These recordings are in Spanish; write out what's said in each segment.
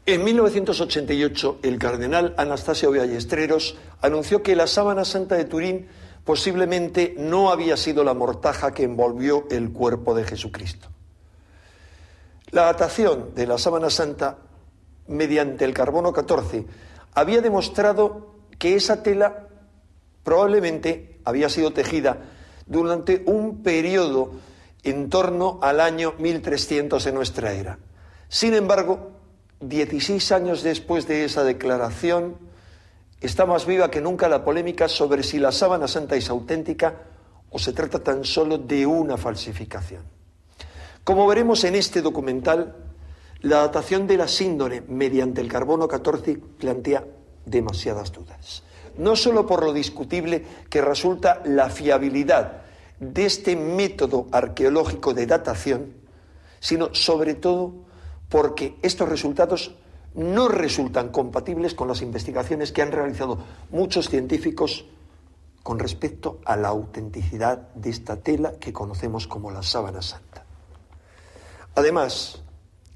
En 1988, el cardenal Anastasio Ballesteros anunció que la sábana santa de Turín posiblemente no había sido la mortaja que envolvió el cuerpo de Jesucristo. La datación de la sábana santa mediante el carbono 14 había demostrado que esa tela probablemente había sido tejida durante un periodo en torno al año 1300 de nuestra era. Sin embargo, 16 años después de esa declaración, está más viva que nunca la polémica sobre si la sábana santa es auténtica o se trata tan solo de una falsificación. Como veremos en este documental, la datación de la síndone mediante el carbono 14 plantea demasiadas dudas. No solo por lo discutible que resulta la fiabilidad de este método arqueológico de datación, sino sobre todo porque estos resultados no resultan compatibles con las investigaciones que han realizado muchos científicos con respecto a la autenticidad de esta tela que conocemos como la sábana santa. Además,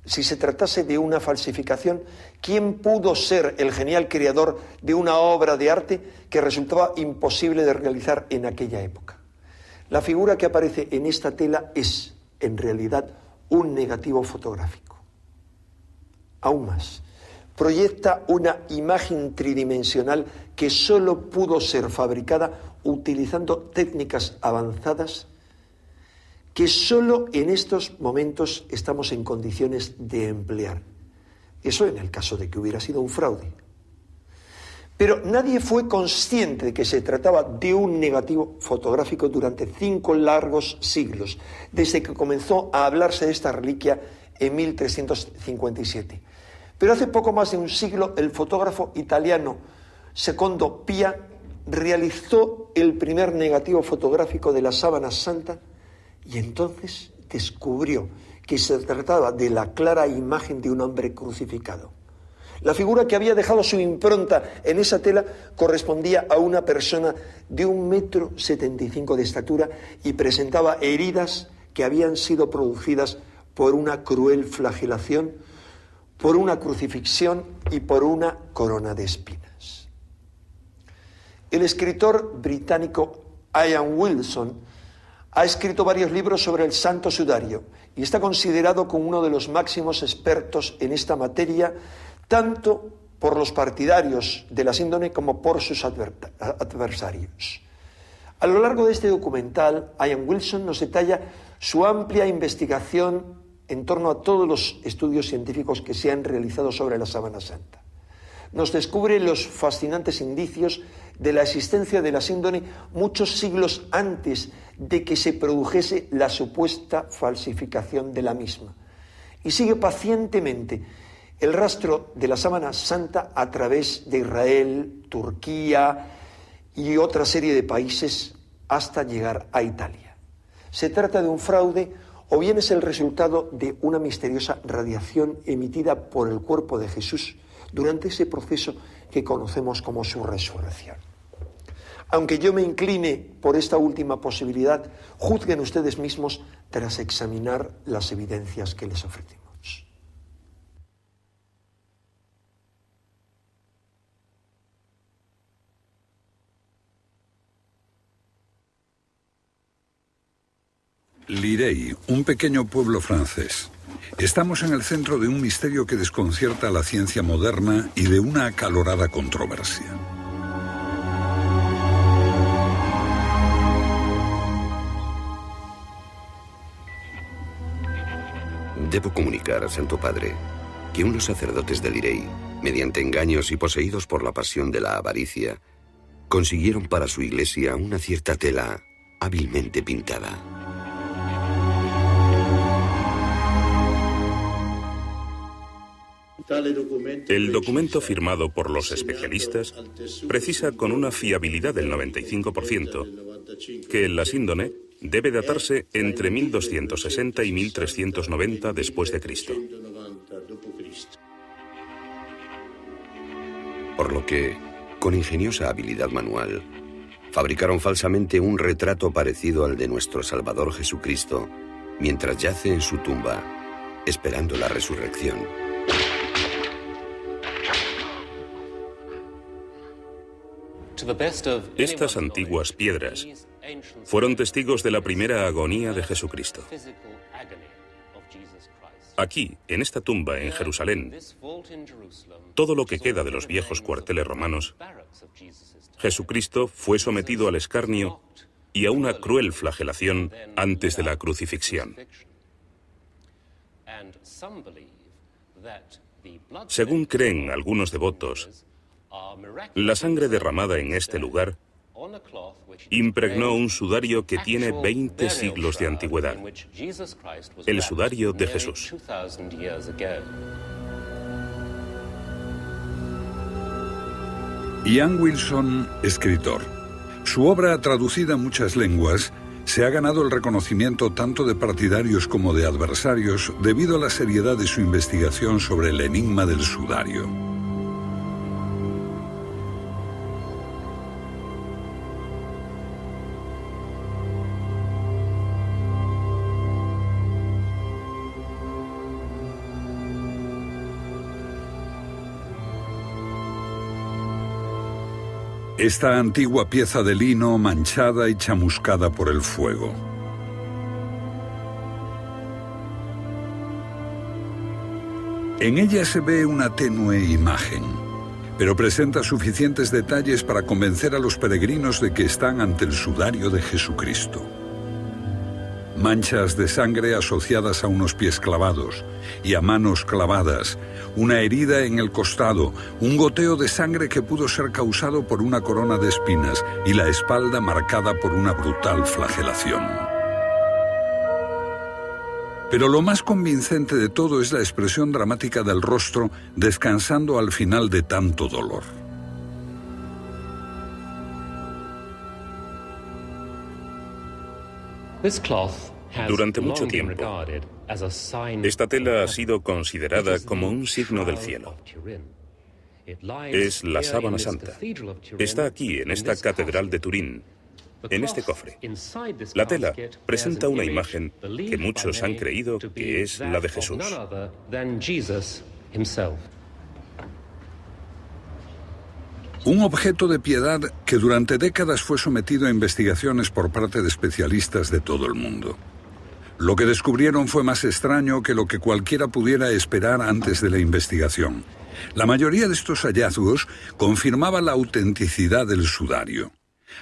si se tratase de una falsificación, ¿quién pudo ser el genial creador de una obra de arte que resultaba imposible de realizar en aquella época? La figura que aparece en esta tela es, en realidad, un negativo fotográfico. Aún más, proyecta una imagen tridimensional que solo pudo ser fabricada utilizando técnicas avanzadas que solo en estos momentos estamos en condiciones de emplear. Eso en el caso de que hubiera sido un fraude. Pero nadie fue consciente de que se trataba de un negativo fotográfico durante 5 largos siglos, desde que comenzó a hablarse de esta reliquia en 1357. Pero hace poco más de un siglo, el fotógrafo italiano Secondo Pia realizó el primer negativo fotográfico de la sábana santa y entonces descubrió que se trataba de la clara imagen de un hombre crucificado. La figura que había dejado su impronta en esa tela correspondía a una persona de 1,75 m de estatura y presentaba heridas que habían sido producidas por una cruel flagelación, por una crucifixión y por una corona de espinas. El escritor británico Ian Wilson ha escrito varios libros sobre el Santo Sudario y está considerado como uno de los máximos expertos en esta materia, tanto por los partidarios de la síndone como por sus adversarios. A lo largo de este documental, Ian Wilson nos detalla su amplia investigación en torno a todos los estudios científicos que se han realizado sobre la sábana santa. Nos descubre los fascinantes indicios de la existencia de la síndone muchos siglos antes de que se produjese la supuesta falsificación de la misma. Y sigue pacientemente el rastro de la sábana santa a través de Israel, Turquía y otra serie de países hasta llegar a Italia. Se trata de un fraude o bien es el resultado de una misteriosa radiación emitida por el cuerpo de Jesús durante ese proceso que conocemos como su resurrección. Aunque yo me incline por esta última posibilidad, juzguen ustedes mismos tras examinar las evidencias que les ofrecemos. Lirey, un pequeño pueblo francés. Estamos en el centro de un misterio que desconcierta a la ciencia moderna y de una acalorada controversia. Debo comunicar a Santo Padre que unos sacerdotes de Lirey, mediante engaños y poseídos por la pasión de la avaricia, consiguieron para su iglesia una cierta tela hábilmente pintada. El documento firmado por los especialistas precisa con una fiabilidad del 95% que la síndone debe datarse entre 1260 y 1390 después de Cristo. Por lo que, con ingeniosa habilidad manual, fabricaron falsamente un retrato parecido al de nuestro Salvador Jesucristo, mientras yace en su tumba, esperando la resurrección. Estas antiguas piedras fueron testigos de la primera agonía de Jesucristo. Aquí, en esta tumba en Jerusalén, todo lo que queda de los viejos cuarteles romanos, Jesucristo fue sometido al escarnio y a una cruel flagelación antes de la crucifixión. Según creen algunos devotos, la sangre derramada en este lugar impregnó un sudario que tiene 20 siglos de antigüedad, el sudario de Jesús. Ian Wilson, escritor. Su obra, traducida a muchas lenguas, se ha ganado el reconocimiento tanto de partidarios como de adversarios debido a la seriedad de su investigación sobre el enigma del sudario. Esta antigua pieza de lino manchada y chamuscada por el fuego. En ella se ve una tenue imagen, pero presenta suficientes detalles para convencer a los peregrinos de que están ante el sudario de Jesucristo. Manchas de sangre asociadas a unos pies clavados y a manos clavadas, una herida en el costado, un goteo de sangre que pudo ser causado por una corona de espinas y la espalda marcada por una brutal flagelación. Pero lo más convincente de todo es la expresión dramática del rostro descansando al final de tanto dolor. Durante mucho tiempo, esta tela ha sido considerada como un signo del cielo. Es la sábana santa. Está aquí, en esta catedral de Turín, en este cofre. La tela presenta una imagen que muchos han creído que es la de Jesús. Un objeto de piedad que durante décadas fue sometido a investigaciones por parte de especialistas de todo el mundo. Lo que descubrieron fue más extraño que lo que cualquiera pudiera esperar antes de la investigación. La mayoría de estos hallazgos confirmaba la autenticidad del sudario.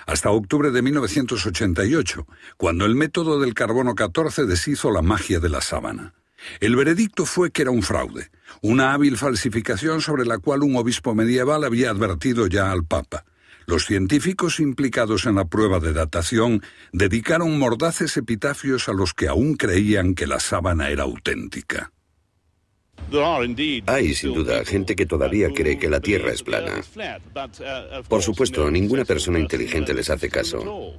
Hasta octubre de 1988, cuando el método del carbono 14 deshizo la magia de la sábana. El veredicto fue que era un fraude, una hábil falsificación sobre la cual un obispo medieval había advertido ya al Papa. Los científicos implicados en la prueba de datación dedicaron mordaces epitafios a los que aún creían que la sábana era auténtica. Hay, sin duda, gente que todavía cree que la Tierra es plana. Por supuesto, ninguna persona inteligente les hace caso.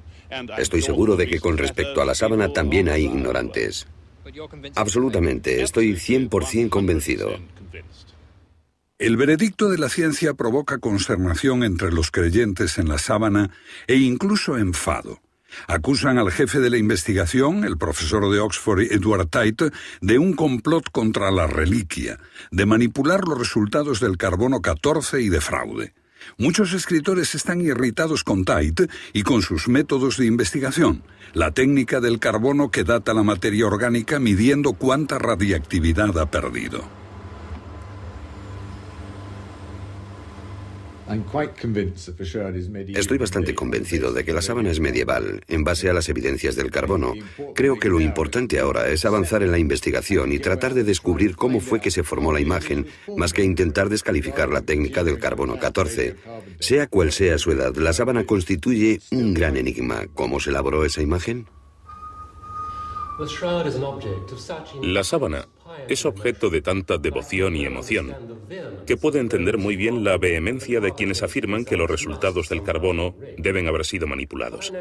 Estoy seguro de que con respecto a la sábana también hay ignorantes. Absolutamente, estoy 100% convencido. El veredicto de la ciencia provoca consternación entre los creyentes en la sábana e incluso enfado. Acusan al jefe de la investigación, el profesor de Oxford Edward Tait, de un complot contra la reliquia, de manipular los resultados del carbono 14 y de fraude. Muchos escritores están irritados con Tait y con sus métodos de investigación, la técnica del carbono que data la materia orgánica midiendo cuánta radiactividad ha perdido. Estoy bastante convencido de que la sábana es medieval, en base a las evidencias del carbono. Creo que lo importante ahora es avanzar en la investigación y tratar de descubrir cómo fue que se formó la imagen, más que intentar descalificar la técnica del carbono 14. Sea cual sea su edad, la sábana constituye un gran enigma. ¿Cómo se elaboró esa imagen? La sábana es objeto de tanta devoción y emoción que puede entender muy bien la vehemencia de quienes afirman que los resultados del carbono deben haber sido manipulados.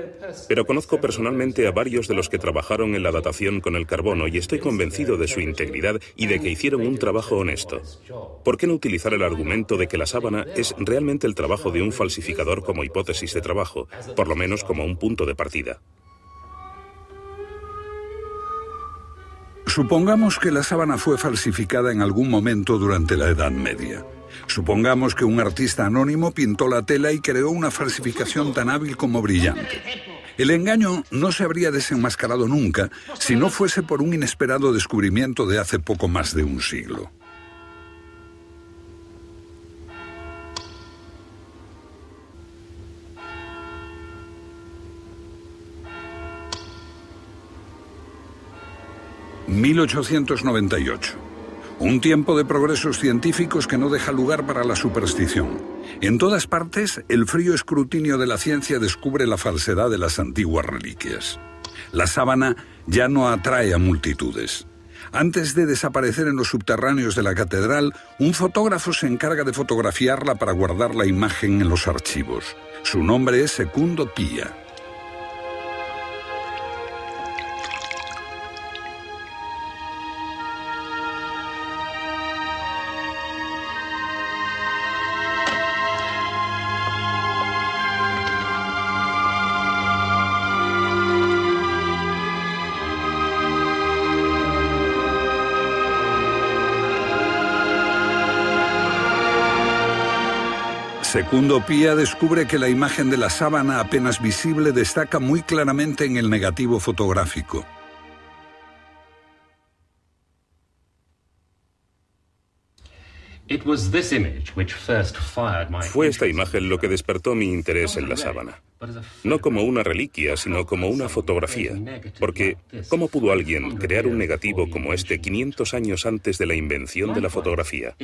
Pero conozco personalmente a varios de los que trabajaron en la datación con el carbono y estoy convencido de su integridad y de que hicieron un trabajo honesto. ¿Por qué no utilizar el argumento de que la sábana es realmente el trabajo de un falsificador como hipótesis de trabajo, por lo menos como un punto de partida? Supongamos que la sábana fue falsificada en algún momento durante la Edad Media. Supongamos que un artista anónimo pintó la tela y creó una falsificación tan hábil como brillante. El engaño no se habría desenmascarado nunca si no fuese por un inesperado descubrimiento de hace poco más de un siglo. «1898. Un tiempo de progresos científicos que no deja lugar para la superstición. En todas partes, el frío escrutinio de la ciencia descubre la falsedad de las antiguas reliquias. La sábana ya no atrae a multitudes. Antes de desaparecer en los subterráneos de la catedral, un fotógrafo se encarga de fotografiarla para guardar la imagen en los archivos. Su nombre es Secundo Pia. Secundo Pia descubre que la imagen de la sábana apenas visible destaca muy claramente en el negativo fotográfico. Fue esta imagen lo que despertó mi interés en la sábana. No como una reliquia, sino como una fotografía. Porque, ¿cómo pudo alguien crear un negativo como este 500 años antes de la invención de la fotografía?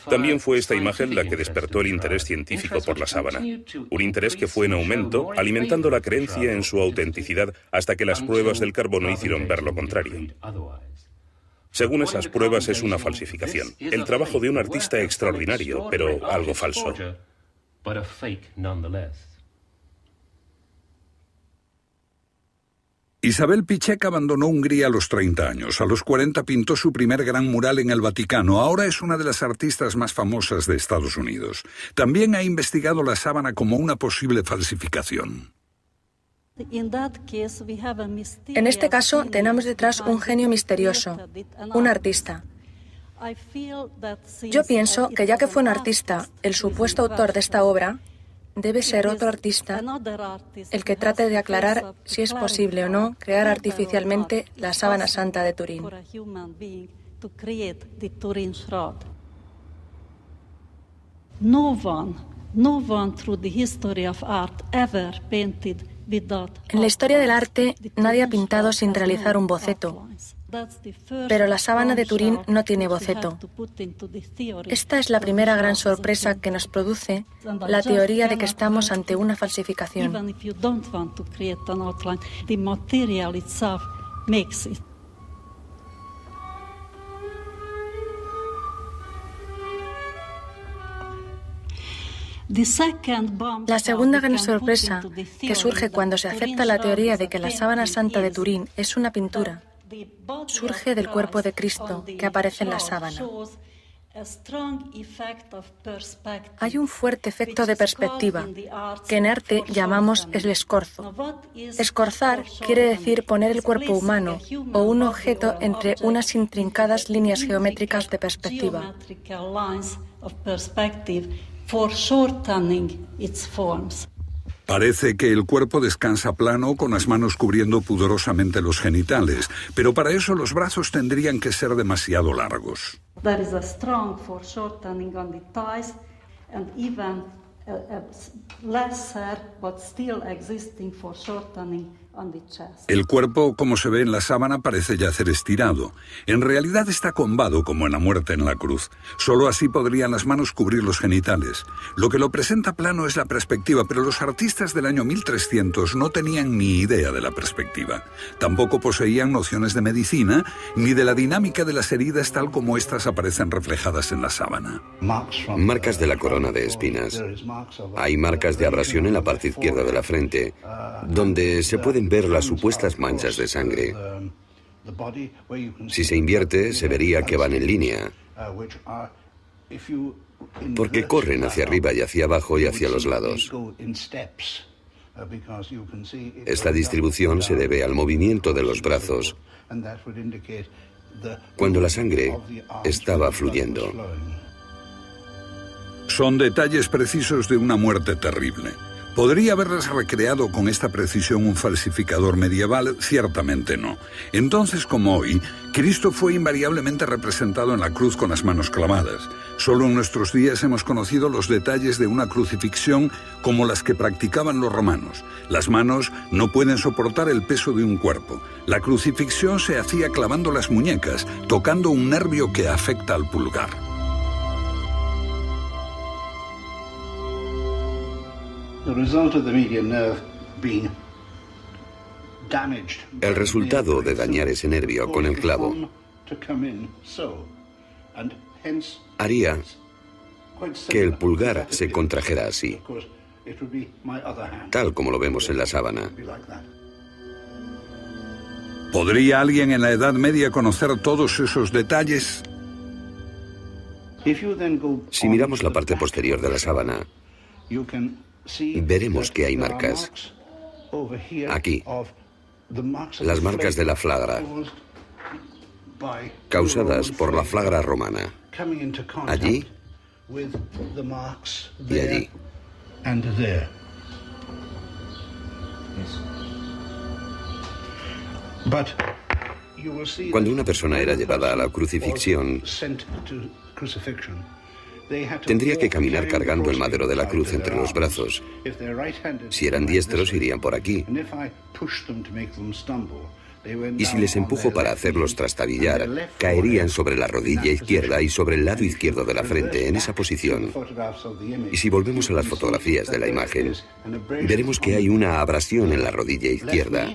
También fue esta imagen la que despertó el interés científico por la sábana. Un interés que fue en aumento, alimentando la creencia en su autenticidad hasta que las pruebas del carbono hicieron ver lo contrario. Según esas pruebas, es una falsificación. El trabajo de un artista extraordinario, pero algo falso. Isabel Picek abandonó Hungría a los 30 años. A los 40 pintó su primer gran mural en el Vaticano. Ahora es una de las artistas más famosas de Estados Unidos. También ha investigado la sábana como una posible falsificación. En este caso, tenemos detrás un genio misterioso, un artista. Yo pienso que ya que fue un artista, el supuesto autor de esta obra, debe ser otro artista el que trate de aclarar si es posible o no crear artificialmente la sábana santa de Turín. En la historia del arte, nadie ha pintado sin realizar un boceto, pero la sábana de Turín no tiene boceto. Esta es la primera gran sorpresa que nos produce la teoría de que estamos ante una falsificación. La segunda gran sorpresa que surge cuando se acepta la teoría de que la sábana santa de Turín es una pintura, surge del cuerpo de Cristo que aparece en la sábana. Hay un fuerte efecto de perspectiva, que en arte llamamos el escorzo. Escorzar quiere decir poner el cuerpo humano o un objeto entre unas intrincadas líneas geométricas de perspectiva. Parece que el cuerpo descansa plano con las manos cubriendo pudorosamente los genitales, pero para eso los brazos tendrían que ser demasiado largos. El cuerpo, como se ve en la sábana, parece yacer estirado. En realidad está combado como en la muerte en la cruz. Solo así podrían las manos cubrir los genitales. Lo que lo presenta plano es la perspectiva, pero los artistas del año 1300 no tenían ni idea de la perspectiva. Tampoco poseían nociones de medicina, ni de la dinámica de las heridas tal como estas aparecen reflejadas en la sábana. Marcas de la corona de espinas. Hay marcas de abrasión en la parte izquierda de la frente, donde se pueden ver las supuestas manchas de sangre. Si se invierte, se vería que van en línea, porque corren hacia arriba y hacia abajo y hacia los lados. Esta distribución se debe al movimiento de los brazos cuando la sangre estaba fluyendo. Son detalles precisos de una muerte terrible. ¿Podría haberlas recreado con esta precisión un falsificador medieval? Ciertamente no. Entonces, como hoy, Cristo fue invariablemente representado en la cruz con las manos clavadas. Solo en nuestros días hemos conocido los detalles de una crucifixión como las que practicaban los romanos. Las manos no pueden soportar el peso de un cuerpo. La crucifixión se hacía clavando las muñecas, tocando un nervio que afecta al pulgar. El resultado de dañar ese nervio con el clavo haría que el pulgar se contrajera así, tal como lo vemos en la sábana. ¿Podría alguien en la Edad Media conocer todos esos detalles? Si miramos la parte posterior de la sábana, veremos que hay marcas. Aquí, las marcas de la flagra, causadas por la flagra romana. Allí y allí. Cuando una persona era llevada a la crucifixión, tendría que caminar cargando el madero de la cruz entre los brazos. Si eran diestros, irían por aquí. Y si les empujo para hacerlos trastabillar, caerían sobre la rodilla izquierda y sobre el lado izquierdo de la frente, en esa posición. Y si volvemos a las fotografías de la imagen, veremos que hay una abrasión en la rodilla izquierda,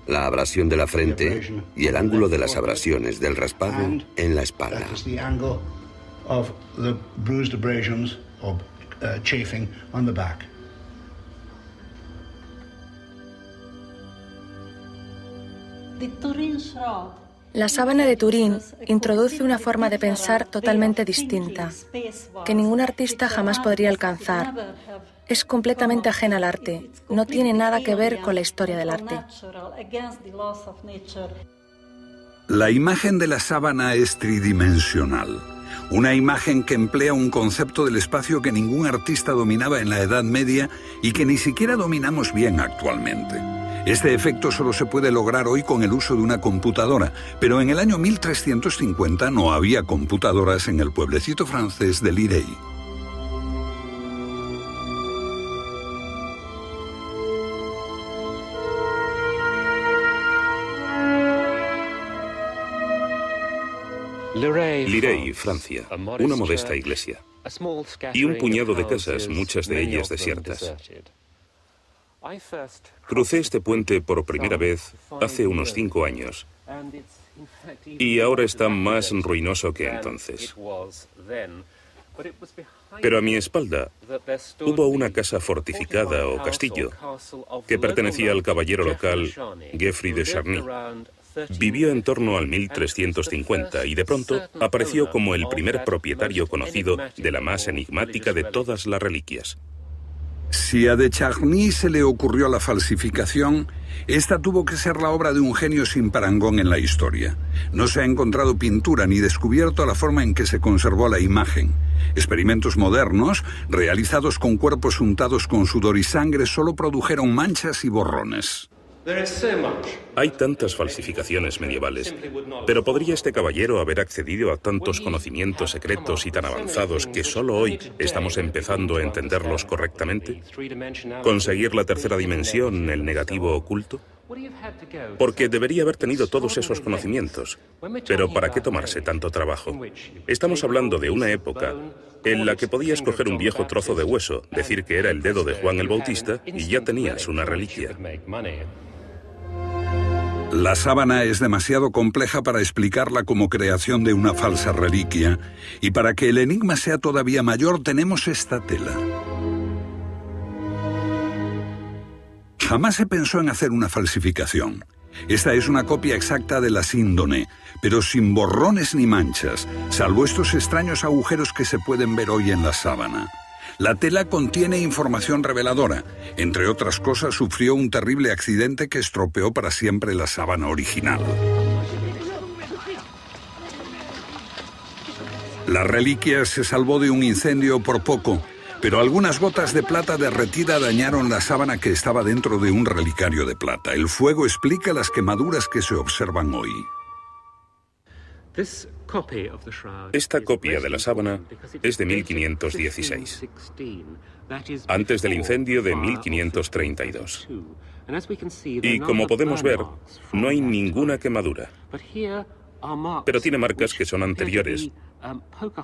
la abrasión de la frente y el ángulo de las abrasiones del raspado en la espalda. La sábana de Turín introduce una forma de pensar totalmente distinta, que ningún artista jamás podría alcanzar. Es completamente ajena al arte, no tiene nada que ver con la historia del arte. La imagen de la sábana es tridimensional. Una imagen que emplea un concepto del espacio que ningún artista dominaba en la Edad Media y que ni siquiera dominamos bien actualmente. Este efecto solo se puede lograr hoy con el uso de una computadora, pero en el año 1350 no había computadoras en el pueblecito francés de Lirey. Lirey, Francia, una modesta iglesia y un puñado de casas, muchas de ellas desiertas. Crucé este puente por primera vez hace unos 5 años y ahora está más ruinoso que entonces. Pero a mi espalda hubo una casa fortificada o castillo que pertenecía al caballero local Geoffrey de Charny. Vivió en torno al 1350 y de pronto apareció como el primer propietario conocido de la más enigmática de todas las reliquias. Si a de Charny se le ocurrió la falsificación, esta tuvo que ser la obra de un genio sin parangón en la historia. No se ha encontrado pintura ni descubierto la forma en que se conservó la imagen. Experimentos modernos, realizados con cuerpos untados con sudor y sangre, solo produjeron manchas y borrones. Hay tantas falsificaciones medievales, pero ¿podría este caballero haber accedido a tantos conocimientos secretos y tan avanzados que solo hoy estamos empezando a entenderlos correctamente? ¿Conseguir la tercera dimensión, el negativo oculto? Porque debería haber tenido todos esos conocimientos. Pero ¿para qué tomarse tanto trabajo? Estamos hablando de una época en la que podías coger un viejo trozo de hueso, decir que era el dedo de Juan el Bautista y ya tenías una reliquia. La sábana es demasiado compleja para explicarla como creación de una falsa reliquia, y para que el enigma sea todavía mayor tenemos esta tela. Jamás se pensó en hacer una falsificación. Esta es una copia exacta de la síndone, pero sin borrones ni manchas, salvo estos extraños agujeros que se pueden ver hoy en la sábana. La tela contiene información reveladora. Entre otras cosas, sufrió un terrible accidente que estropeó para siempre la sábana original. La reliquia se salvó de un incendio por poco, pero algunas gotas de plata derretida dañaron la sábana que estaba dentro de un relicario de plata. El fuego explica las quemaduras que se observan hoy. Esta copia de la sábana es de 1516, antes del incendio de 1532. Y como podemos ver, no hay ninguna quemadura, pero tiene marcas que son anteriores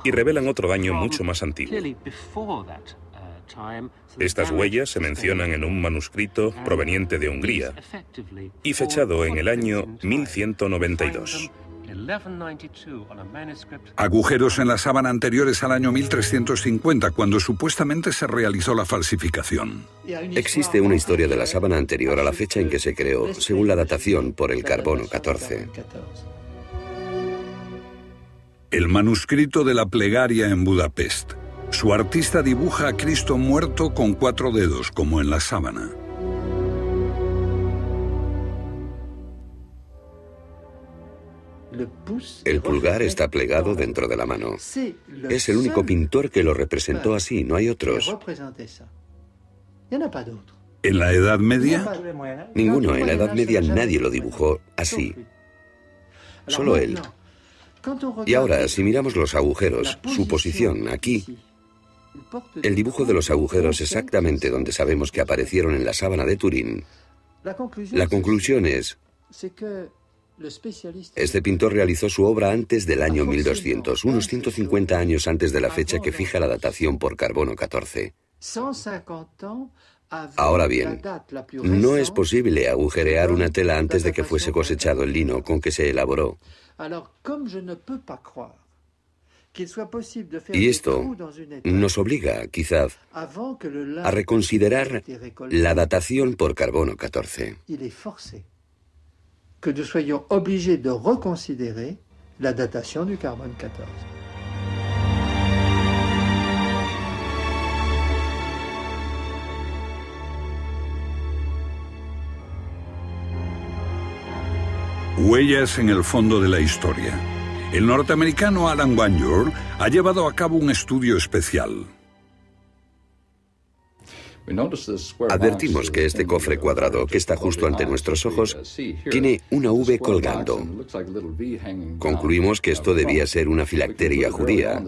y revelan otro daño mucho más antiguo. Estas huellas se mencionan en un manuscrito proveniente de Hungría y fechado en el año 1192. Agujeros en la sábana anteriores al año 1350, cuando supuestamente se realizó la falsificación. Existe una historia de la sábana anterior a la fecha en que se creó, según la datación por el carbono 14. El manuscrito de la plegaria en Budapest. Su artista dibuja a Cristo muerto con 4 dedos, como en la sábana. El pulgar está plegado dentro de la mano. Es el único pintor que lo representó así, no hay otros. ¿En la Edad Media? Ninguno, en la Edad Media nadie lo dibujó así. Solo él. Y ahora, si miramos los agujeros, su posición aquí, el dibujo de los agujeros exactamente donde sabemos que aparecieron en la sábana de Turín, la conclusión es: este pintor realizó su obra antes del año 1200, unos 150 años antes de la fecha que fija la datación por carbono 14. Ahora bien, no es posible agujerear una tela antes de que fuese cosechado el lino con que se elaboró. Y esto nos obliga, quizás, a reconsiderar la datación por carbono 14. Que nous soyons obligés de reconsidérer la datation du carbone 14. Huellas en el fondo de la historia. El norteamericano Alan Wanyor ha llevado a cabo un estudio especial. Advertimos que este cofre cuadrado, que está justo ante nuestros ojos, tiene una V colgando. Concluimos que esto debía ser una filacteria judía.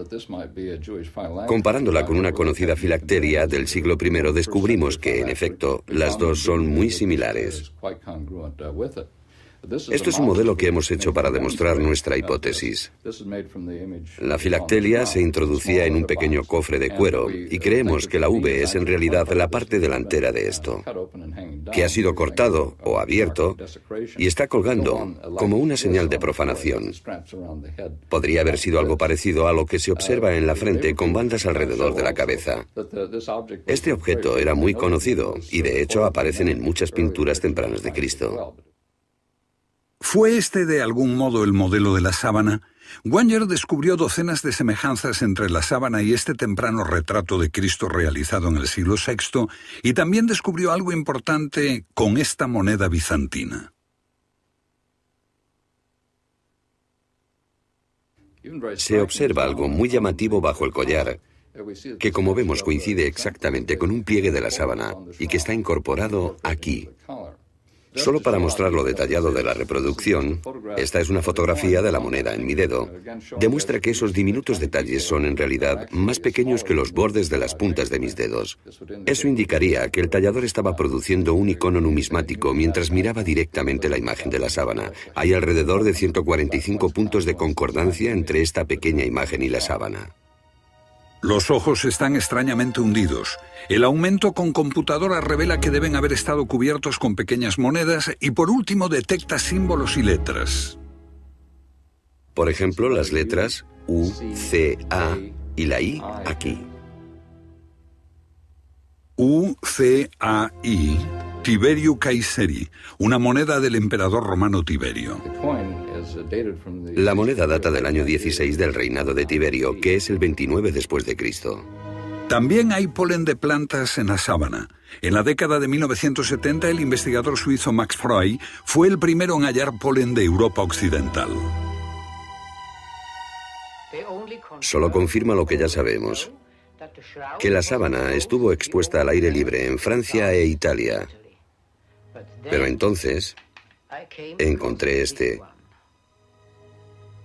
Comparándola con una conocida filacteria del siglo I, descubrimos que, en efecto, las dos son muy similares. Esto es un modelo que hemos hecho para demostrar nuestra hipótesis. La filacteria se introducía en un pequeño cofre de cuero y creemos que la V es en realidad la parte delantera de esto, que ha sido cortado o abierto y está colgando como una señal de profanación. Podría haber sido algo parecido a lo que se observa en la frente con bandas alrededor de la cabeza. Este objeto era muy conocido y de hecho aparecen en muchas pinturas tempranas de Cristo. ¿Fue este de algún modo el modelo de la sábana? Wanyor descubrió docenas de semejanzas entre la sábana y este temprano retrato de Cristo realizado en el siglo VI, y también descubrió algo importante con esta moneda bizantina. Se observa algo muy llamativo bajo el collar, que como vemos coincide exactamente con un pliegue de la sábana y que está incorporado aquí. Solo para mostrar lo detallado de la reproducción, esta es una fotografía de la moneda en mi dedo. Demuestra que esos diminutos detalles son en realidad más pequeños que los bordes de las puntas de mis dedos. Eso indicaría que el tallador estaba produciendo un icono numismático mientras miraba directamente la imagen de la sábana. Hay alrededor de 145 puntos de concordancia entre esta pequeña imagen y la sábana. Los ojos están extrañamente hundidos. El aumento con computadora revela que deben haber estado cubiertos con pequeñas monedas y por último detecta símbolos y letras. Por ejemplo, las letras U, C, A y la I aquí. U, C, A, I, Tiberio Caesari, una moneda del emperador romano Tiberio. La moneda data del año 16 del reinado de Tiberio, que es el 29 después de Cristo. También hay polen de plantas en la sábana. En la década de 1970, el investigador suizo Max Freud fue el primero en hallar polen de Europa occidental. 1 + 1 = 1 + 1 = 1. Solo confirma lo que ya sabemos, que la sábana estuvo expuesta al aire libre en Francia e Italia. Pero entonces encontré este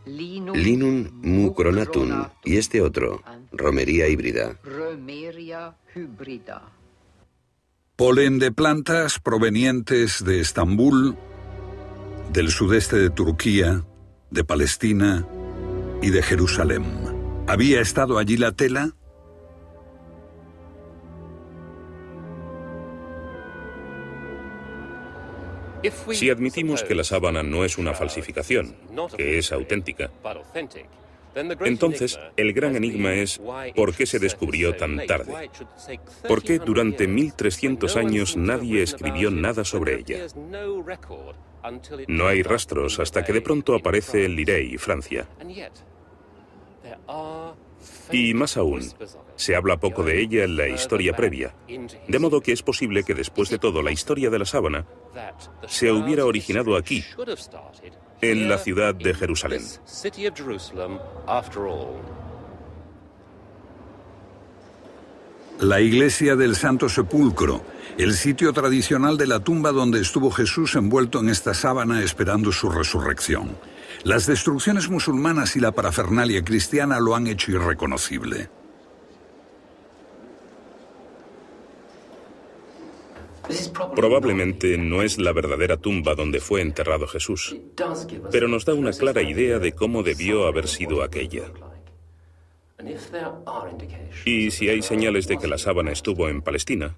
Linum mucronatum y este otro, Romería híbrida. Polen de plantas provenientes de Estambul, del sudeste de Turquía, de Palestina y de Jerusalén. ¿Había estado allí la tela? Si admitimos que la sábana no es una falsificación, que es auténtica, entonces el gran enigma es ¿por qué se descubrió tan tarde? ¿Por qué durante 1300 años nadie escribió nada sobre ella? No hay rastros hasta que de pronto aparece en Lirey, Francia. Y más aún, se habla poco de ella en la historia previa, de modo que es posible que después de todo la historia de la sábana se hubiera originado aquí, en la ciudad de Jerusalén. La iglesia del Santo Sepulcro, el sitio tradicional de la tumba donde estuvo Jesús envuelto en esta sábana esperando su resurrección. Las destrucciones musulmanas y la parafernalia cristiana lo han hecho irreconocible. Probablemente no es la verdadera tumba donde fue enterrado Jesús, pero nos da una clara idea de cómo debió haber sido aquella. Y si hay señales de que la sábana estuvo en Palestina,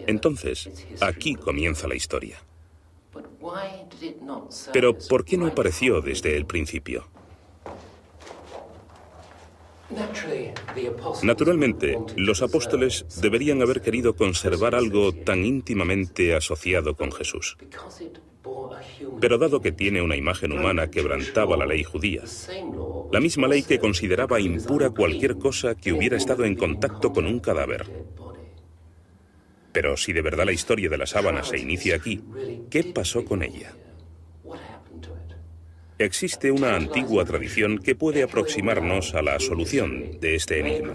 entonces aquí comienza la historia. Pero ¿por qué no apareció desde el principio? Naturalmente, los apóstoles deberían haber querido conservar algo tan íntimamente asociado con Jesús. Pero dado que tiene una imagen humana que quebrantaba la ley judía, la misma ley que consideraba impura cualquier cosa que hubiera estado en contacto con un cadáver. Pero si de verdad la historia de la sábana se inicia aquí, ¿qué pasó con ella? Existe una antigua tradición que puede aproximarnos a la solución de este enigma.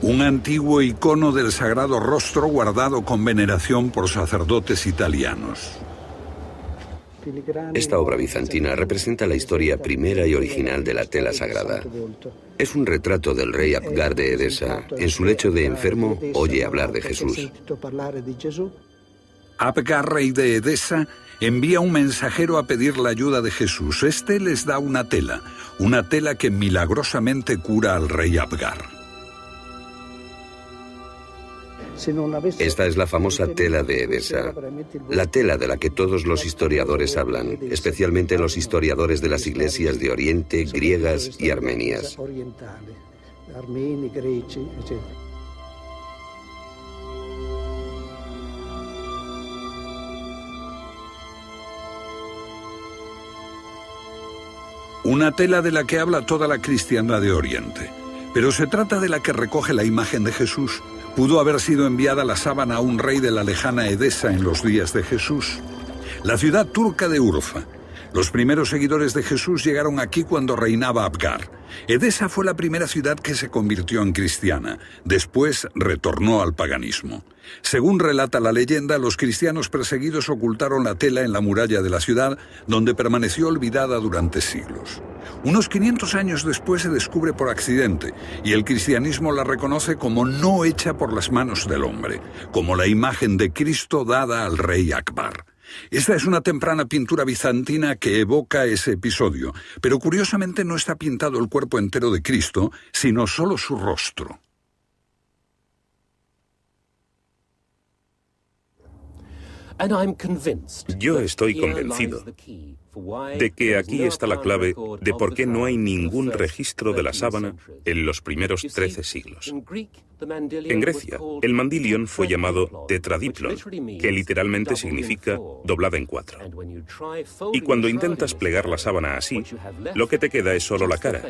Un antiguo icono del Sagrado Rostro guardado con veneración por sacerdotes italianos. Esta obra bizantina representa la historia primera y original de la tela sagrada. Es un retrato del rey Abgar de Edesa. En su lecho de enfermo, oye hablar de Jesús. Abgar, rey de Edesa, envía un mensajero a pedir la ayuda de Jesús. Este les da una tela que milagrosamente cura al rey Abgar. Esta es la famosa tela de Edesa, la tela de la que todos los historiadores hablan, especialmente los historiadores de las iglesias de Oriente, griegas y armenias. Una tela de la que habla toda la cristiandad de Oriente, pero se trata de la que recoge la imagen de Jesús. Pudo haber sido enviada la sábana a un rey de la lejana Edesa en los días de Jesús. La ciudad turca de Urfa. Los primeros seguidores de Jesús llegaron aquí cuando reinaba Abgar. Edesa fue la primera ciudad que se convirtió en cristiana. Después retornó al paganismo. Según relata la leyenda, los cristianos perseguidos ocultaron la tela en la muralla de la ciudad, donde permaneció olvidada durante siglos. Unos 500 años después se descubre por accidente, y el cristianismo la reconoce como no hecha por las manos del hombre, como la imagen de Cristo dada al rey Akbar. Esta es una temprana pintura bizantina que evoca ese episodio, pero curiosamente no está pintado el cuerpo entero de Cristo, sino solo su rostro. Yo estoy convencido de que aquí está la clave de por qué no hay ningún registro de la sábana en los primeros 13 siglos. En Grecia, el mandilion fue llamado tetradiplon, que literalmente significa doblada en 4. Y cuando intentas plegar la sábana así, lo que te queda es solo la cara.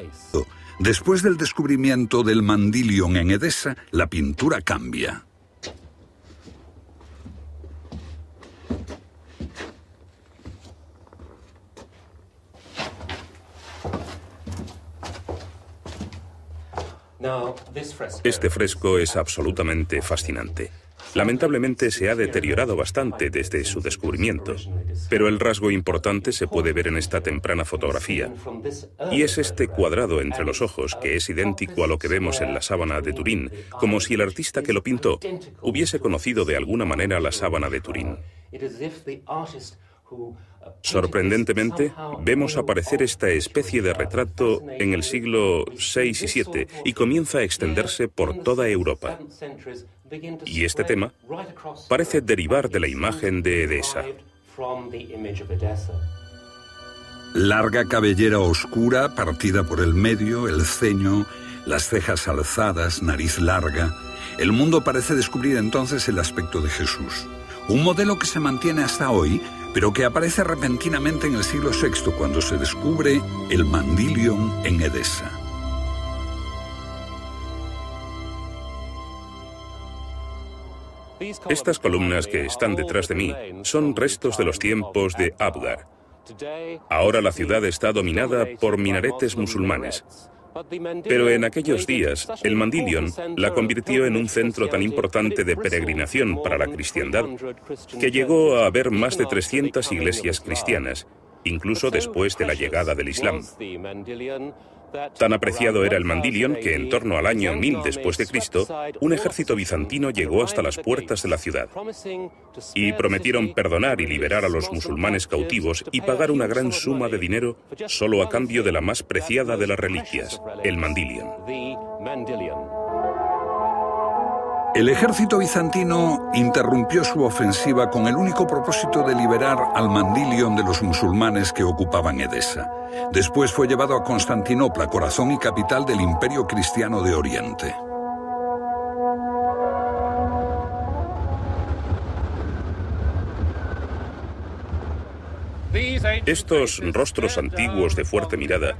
Después del descubrimiento del mandilion en Edesa, la pintura cambia. Este fresco es absolutamente fascinante. Lamentablemente se ha deteriorado bastante desde su descubrimiento, pero el rasgo importante se puede ver en esta temprana fotografía, y es este cuadrado entre los ojos que es idéntico a lo que vemos en la sábana de Turín, como si el artista que lo pintó hubiese conocido de alguna manera la sábana de Turín. Sorprendentemente, vemos aparecer esta especie de retrato en el siglo VI y VII y comienza a extenderse por toda Europa. Y este tema parece derivar de la imagen de Edesa. Larga cabellera oscura, partida por el medio, el ceño, las cejas alzadas, nariz larga. El mundo parece descubrir entonces el aspecto de Jesús. Un modelo que se mantiene hasta hoy, pero que aparece repentinamente en el siglo VI cuando se descubre el Mandylion en Edesa. Estas columnas que están detrás de mí son restos de los tiempos de Abgar. Ahora la ciudad está dominada por minaretes musulmanes. Pero en aquellos días, el Mandylion la convirtió en un centro tan importante de peregrinación para la cristiandad que llegó a haber más de 300 iglesias cristianas, incluso después de la llegada del Islam. Tan apreciado era el Mandylion que en torno al año 1000 después de Cristo, un ejército bizantino llegó hasta las puertas de la ciudad y prometieron perdonar y liberar a los musulmanes cautivos y pagar una gran suma de dinero solo a cambio de la más preciada de las reliquias, el Mandylion. El ejército bizantino interrumpió su ofensiva con el único propósito de liberar al Mandylion de los musulmanes que ocupaban Edesa. Después fue llevado a Constantinopla, corazón y capital del Imperio Cristiano de Oriente. Estos rostros antiguos de fuerte mirada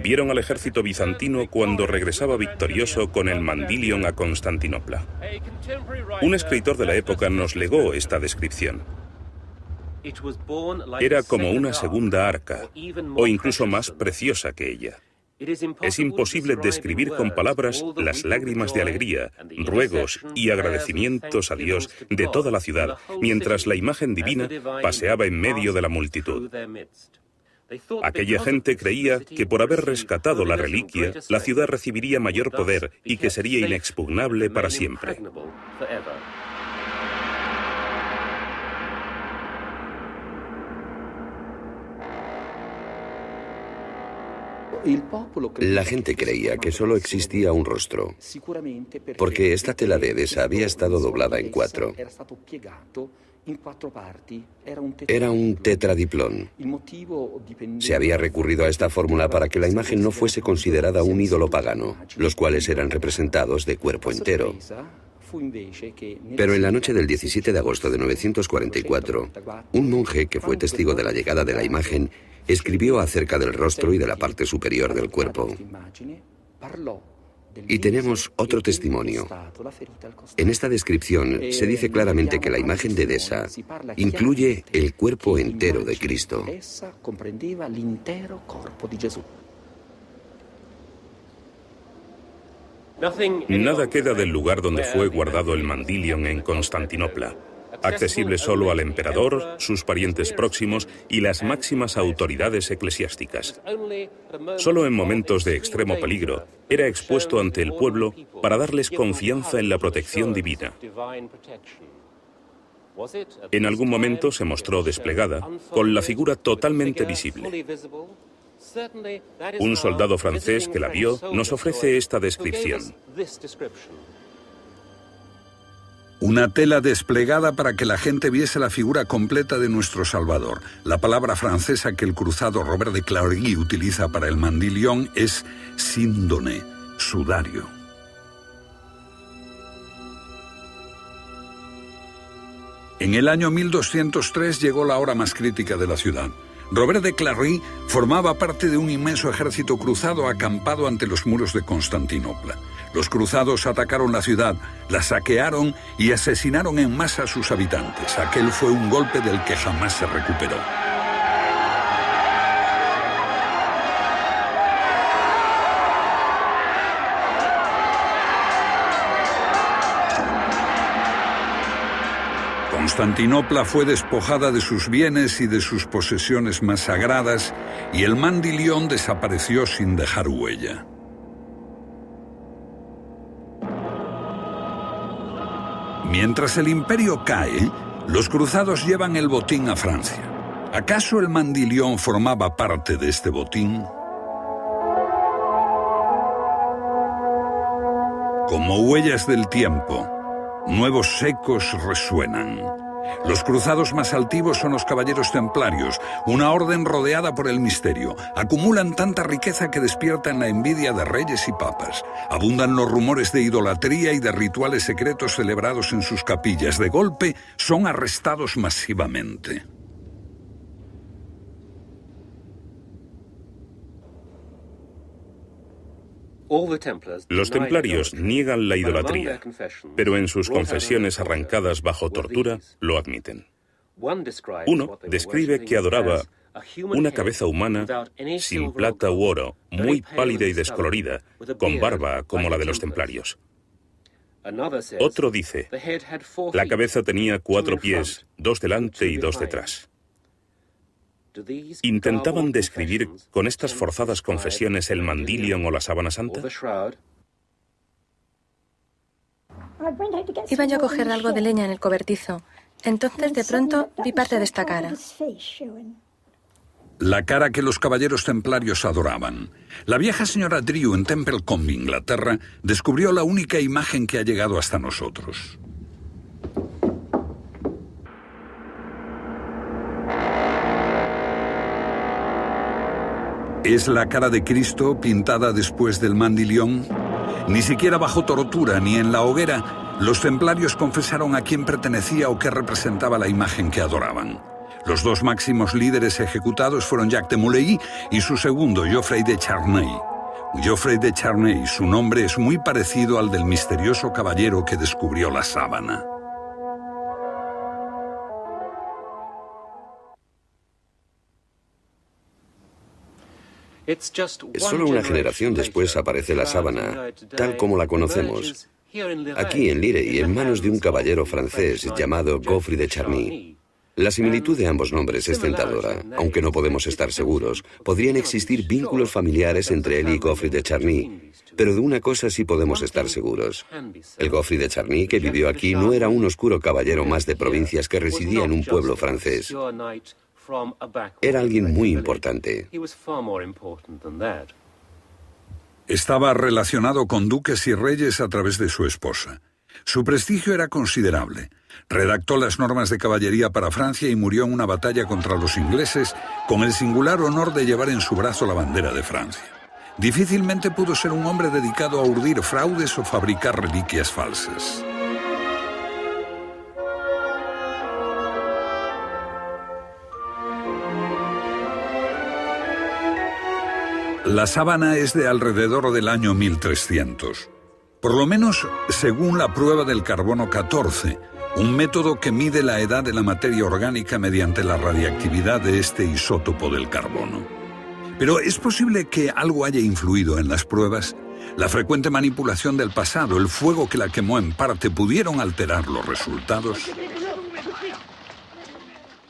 vieron al ejército bizantino cuando regresaba victorioso con el Mandylion a Constantinopla. Un escritor de la época nos legó esta descripción. Era como una segunda arca, o incluso más preciosa que ella. Es imposible describir con palabras las lágrimas de alegría, ruegos y agradecimientos a Dios de toda la ciudad, mientras la imagen divina paseaba en medio de la multitud. Aquella gente creía que por haber rescatado la reliquia, la ciudad recibiría mayor poder y que sería inexpugnable para siempre. La gente creía que solo existía un rostro, porque esta tela de Edesa había estado doblada en 4. Era un tetradiplón. Se había recurrido a esta fórmula para que la imagen no fuese considerada un ídolo pagano, los cuales eran representados de cuerpo entero. Pero en la noche del 17 de agosto de 944, un monje que fue testigo de la llegada de la imagen escribió acerca del rostro y de la parte superior del cuerpo. Y tenemos otro testimonio. En esta descripción se dice claramente que la imagen de Edesa incluye el cuerpo entero de Cristo. Nada queda del lugar donde fue guardado el Mandylion en Constantinopla, accesible solo al emperador, sus parientes próximos y las máximas autoridades eclesiásticas. Solo en momentos de extremo peligro era expuesto ante el pueblo para darles confianza en la protección divina. En algún momento se mostró desplegada, con la figura totalmente visible. Un soldado francés que la vio nos ofrece esta descripción. Una tela desplegada para que la gente viese la figura completa de nuestro Salvador. La palabra francesa que el cruzado Robert de Clary utiliza para el Mandylion es síndone, sudario. En el año 1203 llegó la hora más crítica de la ciudad. Robert de Clary formaba parte de un inmenso ejército cruzado acampado ante los muros de Constantinopla. Los cruzados atacaron la ciudad, la saquearon y asesinaron en masa a sus habitantes. Aquel fue un golpe del que jamás se recuperó. Constantinopla fue despojada de sus bienes y de sus posesiones más sagradas, y el mandilión desapareció sin dejar huella. Mientras el imperio cae, los cruzados llevan el botín a Francia. ¿Acaso el mandilión formaba parte de este botín? Como huellas del tiempo, nuevos ecos resuenan. Los cruzados más altivos son los caballeros templarios, una orden rodeada por el misterio. Acumulan tanta riqueza que despiertan la envidia de reyes y papas. Abundan los rumores de idolatría y de rituales secretos celebrados en sus capillas. De golpe, son arrestados masivamente. Los templarios niegan la idolatría, pero en sus confesiones arrancadas bajo tortura lo admiten. Uno describe que adoraba una cabeza humana sin plata u oro, muy pálida y descolorida, con barba como la de los templarios. Otro dice, la cabeza tenía 4 pies, 2 delante y 2 detrás. ¿Intentaban describir con estas forzadas confesiones el mandilion o la sábana santa? Iba yo a coger algo de leña en el cobertizo. Entonces, de pronto, vi parte de esta cara. La cara que los caballeros templarios adoraban. La vieja señora Drew en Templecombe, Inglaterra, descubrió la única imagen que ha llegado hasta nosotros. ¿Es la cara de Cristo pintada después del mandilión? Ni siquiera bajo tortura ni en la hoguera, los templarios confesaron a quién pertenecía o qué representaba la imagen que adoraban. Los 2 máximos líderes ejecutados fueron Jacques de Molay y su segundo, Geoffrey de Charnay. Geoffrey de Charnay, su nombre es muy parecido al del misterioso caballero que descubrió la sábana. Solo una generación después aparece la sábana, tal como la conocemos, aquí en Lirey, en manos de un caballero francés llamado Geoffrey de Charny. La similitud de ambos nombres es tentadora, aunque no podemos estar seguros. Podrían existir vínculos familiares entre él y Geoffrey de Charny, pero de una cosa sí podemos estar seguros. El Geoffrey de Charny que vivió aquí no era un oscuro caballero más de provincias que residía en un pueblo francés. Era alguien muy importante. Estaba relacionado con duques y reyes a través de su esposa. Su prestigio era considerable. Redactó las normas de caballería para Francia y murió en una batalla contra los ingleses con el singular honor de llevar en su brazo la bandera de Francia. Difícilmente pudo ser un hombre dedicado a urdir fraudes o fabricar reliquias falsas. La sábana es de alrededor del año 1300. Por lo menos según la prueba del carbono 14, un método que mide la edad de la materia orgánica mediante la radiactividad de este isótopo del carbono. Pero ¿es posible que algo haya influido en las pruebas? La frecuente manipulación del pasado, el fuego que la quemó en parte, ¿pudieron alterar los resultados?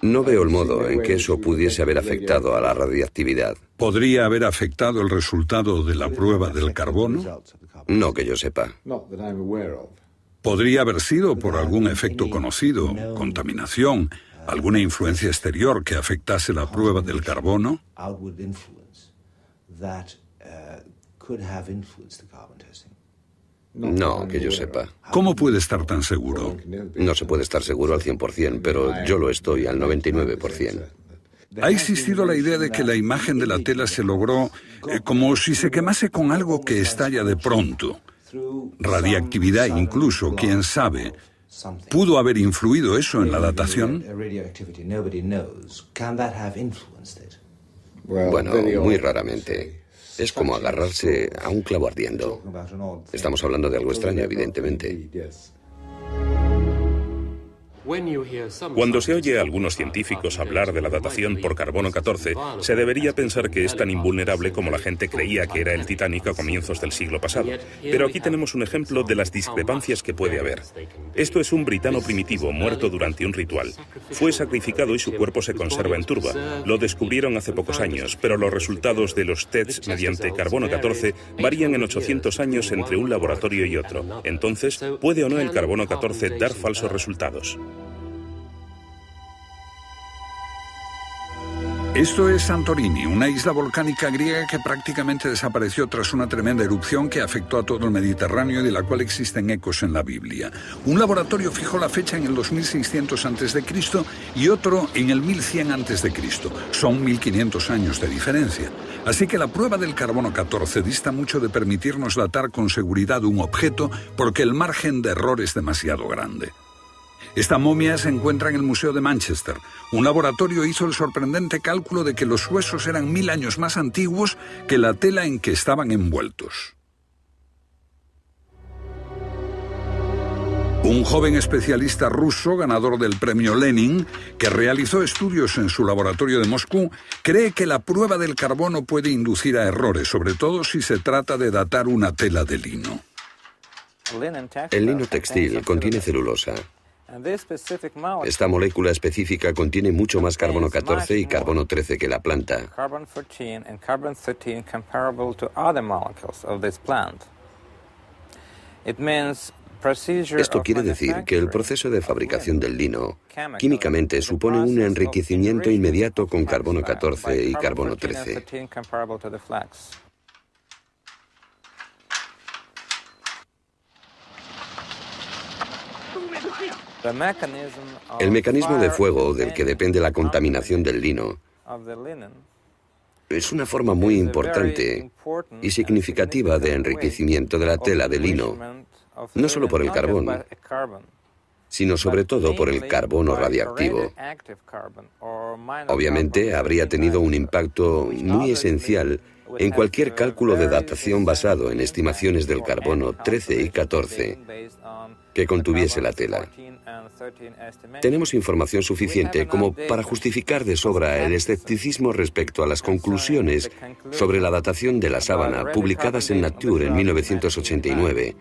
No veo el modo en que eso pudiese haber afectado a la radiactividad. ¿Podría haber afectado el resultado de la prueba del carbono? No que yo sepa. ¿Podría haber sido por algún efecto conocido, contaminación, alguna influencia exterior que afectase la prueba del carbono? No, que yo sepa. ¿Cómo puede estar tan seguro? No se puede estar seguro al 100%, pero yo lo estoy al 99%. Ha existido la idea de que la imagen de la tela se logró como si se quemase con algo que estalla de pronto. Radiactividad incluso, quién sabe. ¿Pudo haber influido eso en la datación? Bueno, muy raramente. Es como agarrarse a un clavo ardiendo. Estamos hablando de algo extraño, evidentemente. Cuando se oye a algunos científicos hablar de la datación por carbono 14, se debería pensar que es tan invulnerable como la gente creía que era el Titanic a comienzos del siglo pasado. Pero aquí tenemos un ejemplo de las discrepancias que puede haber. Esto es un britano primitivo muerto durante un ritual. Fue sacrificado y su cuerpo se conserva en turba. Lo descubrieron hace pocos años, pero los resultados de los tests mediante carbono 14 varían en 800 años entre un laboratorio y otro. Entonces, ¿puede o no el carbono 14 dar falsos resultados? Esto es Santorini, una isla volcánica griega que prácticamente desapareció tras una tremenda erupción que afectó a todo el Mediterráneo y de la cual existen ecos en la Biblia. Un laboratorio fijó la fecha en el 2600 a.C. y otro en el 1100 a.C. Son 1500 años de diferencia. Así que la prueba del carbono 14 dista mucho de permitirnos datar con seguridad un objeto porque el margen de error es demasiado grande. Esta momia se encuentra en el Museo de Manchester. Un laboratorio hizo el sorprendente cálculo de que los huesos eran 1000 años más antiguos que la tela en que estaban envueltos. Un joven especialista ruso, ganador del premio Lenin, que realizó estudios en su laboratorio de Moscú, cree que la prueba del carbono puede inducir a errores, sobre todo si se trata de datar una tela de lino. El lino textil contiene celulosa. Esta molécula específica contiene mucho más carbono 14 y carbono 13 que la planta. Esto quiere decir que el proceso de fabricación del lino químicamente supone un enriquecimiento inmediato con carbono 14 y carbono 13. El mecanismo de fuego del que depende la contaminación del lino es una forma muy importante y significativa de enriquecimiento de la tela de lino, no solo por el carbón, sino sobre todo por el carbono radiactivo. Obviamente habría tenido un impacto muy esencial en cualquier cálculo de datación basado en estimaciones del carbono 13 y 14 que contuviese la tela. Tenemos información suficiente como para justificar de sobra el escepticismo respecto a las conclusiones sobre la datación de la sábana publicadas en Nature en 1989.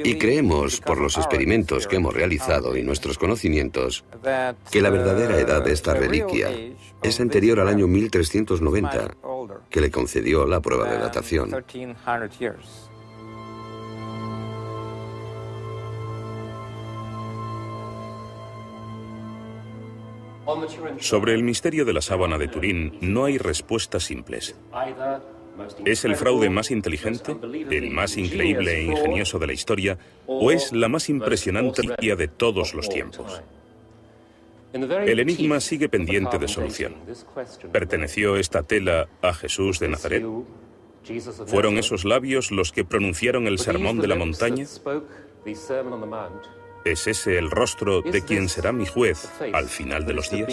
Y creemos, por los experimentos que hemos realizado y nuestros conocimientos, que la verdadera edad de esta reliquia es anterior al año 1390, que le concedió la prueba de datación. Sobre el misterio de la sábana de Turín no hay respuestas simples. ¿Es el fraude más inteligente, el más increíble e ingenioso de la historia, o es la más impresionante de todos los tiempos? El enigma sigue pendiente de solución. ¿Perteneció esta tela a Jesús de Nazaret? ¿Fueron esos labios los que pronunciaron el sermón de la montaña? ¿Es ese el rostro de quien será mi juez al final de los días?